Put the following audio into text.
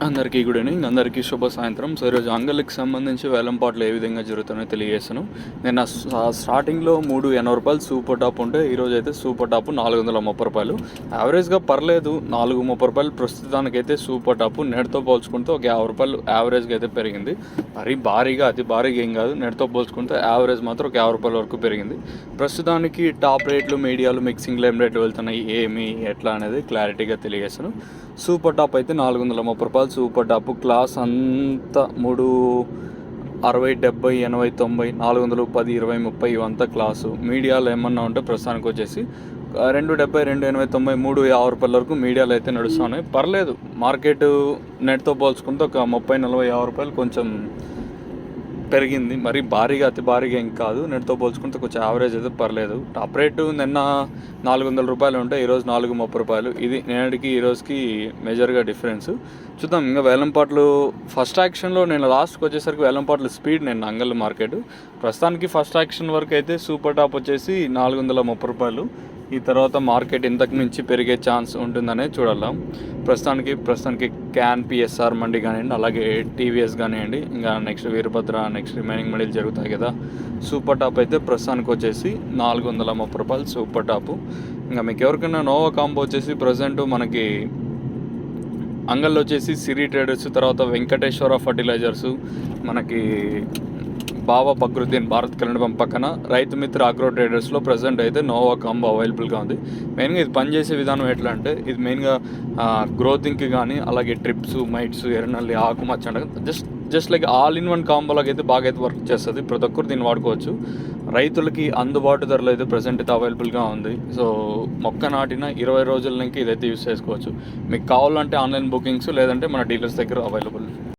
అందరికీ good evening, అందరికీ శుభ సాయంత్రం. సో ఈరోజు అంగళ్ళకి సంబంధించి వేలంపాట్లు ఏ విధంగా జరుగుతున్నాయో తెలియజేస్తాను. నేను స్టార్టింగ్లో 380 రూపాయలు సూపర్ టాప్ ఉంటే ఈరోజు అయితే సూపర్ టాప్ 430 రూపాయలు. యావరేజ్గా పర్లేదు, 430 రూపాయలు ప్రస్తుతానికైతే సూపర్ టాప్. నెట్తో పోల్చుకుంటే ఒక 50 రూపాయలు యావరేజ్గా అయితే పెరిగింది. మరీ భారీగా, అతి భారీగా ఏం కాదు. నెట్తో పోల్చుకుంటే యావరేజ్ మాత్రం ఒక 50 రూపాయల వరకు పెరిగింది. ప్రస్తుతానికి టాప్ రేట్లు, మీడియాలు, మిక్సింగ్ లేమ్ రేట్లు వెళ్తున్నాయి, ఏమి ఎట్లా అనేది క్లారిటీగా తెలియజేస్తాను. సూపర్ టాప్ అయితే 430 రూపాయలు సూపర్ టాప్. క్లాస్ అంతా 360, 70, 80, 90, 410, 20, 30 ఇవంతా క్లాసు. మీడియాలో ఏమన్నా ఉంటే ప్రస్తుతానికి వచ్చేసి 270, 280, 90, 350 రూపాయల వరకు మీడియాలు అయితే నడుస్తున్నాయి. పర్లేదు, మార్కెట్ నెట్తో పోల్చుకుంటే ఒక 30, 40, 50 రూపాయలు కొంచెం పెరిగింది. మరి భారీగా, అతి భారీగా ఏం కాదు. నెట్తో పోల్చుకుంటే కొంచెం యావరేజ్ అయితే పర్లేదు. టాప్ రేటు నిన్న 400 రూపాయలు ఉంటే ఈరోజు 430 రూపాయలు. ఇది నేటికి ఈరోజుకి మేజర్గా డిఫరెన్స్. చూద్దాం ఇంకా వేలంపాట్లు. ఫస్ట్ యాక్షన్లో నేను లాస్ట్కి వచ్చేసరికి వేలంపాట్లు స్పీడ్ నేను అంగల్ మార్కెట్. ప్రస్తుతానికి ఫస్ట్ యాక్షన్ వరకు అయితే సూపర్ టాప్ వచ్చేసి 430 రూపాయలు. ఈ తర్వాత మార్కెట్ ఇంతకు మించి పెరిగే ఛాన్స్ ఉంటుందనే చూడాలి. ప్రస్తుతానికి క్యాన్, పిఎస్ఆర్ మండి కానివ్వండి, అలాగే టీవీఎస్ కానివ్వండి, ఇంకా నెక్స్ట్ వీరభద్ర, నెక్స్ట్ రిమైనింగ్ మండీలు జరుగుతాయి కదా. సూపర్ టాప్ అయితే ప్రస్తుతానికి వచ్చేసి 430 రూపాయలు సూపర్ టాపు. ఇంకా మీకు ఎవరికైనా నోవా కాంబో వచ్చేసి ప్రజెంట్ మనకి అంగల్లో వచ్చేసి సిరి ట్రేడర్స్, తర్వాత వెంకటేశ్వర ఫర్టిలైజర్స్, మనకి బాబా బక్రుద్దీన్ భారత్ కరెంట్ పంప్ పక్కన రైతు మిత్ర అగ్రో ట్రేడర్స్లో ప్రజెంట్ అయితే నోవా కాంబో అవైలబుల్గా ఉంది. మెయిన్గా ఇది పనిచేసే విధానం ఎట్లా అంటే, ఇది మెయిన్గా గ్రోతింగ్కి కానీ, అలాగే ట్రిప్స్, మైట్స్, ఎర్రనల్లి, ఆకుమచ్చ just like all in one కాంబోలోకి అయితే బాగా అయితే వర్క్ చేస్తుంది. ప్రతి ఒక్కరు దీన్ని వాడుకోవచ్చు. రైతులకి అందుబాటు ధరలో అయితే ప్రజెంట్ అయితే అవైలబుల్గా ఉంది. సో మొక్క నాటిన 20 రోజుల నుంచి ఇదైతే యూస్ చేసుకోవచ్చు. మీకు కావాలంటే ఆన్లైన్ బుకింగ్స్, లేదంటే మన డీలర్స్ దగ్గర అవైలబుల్.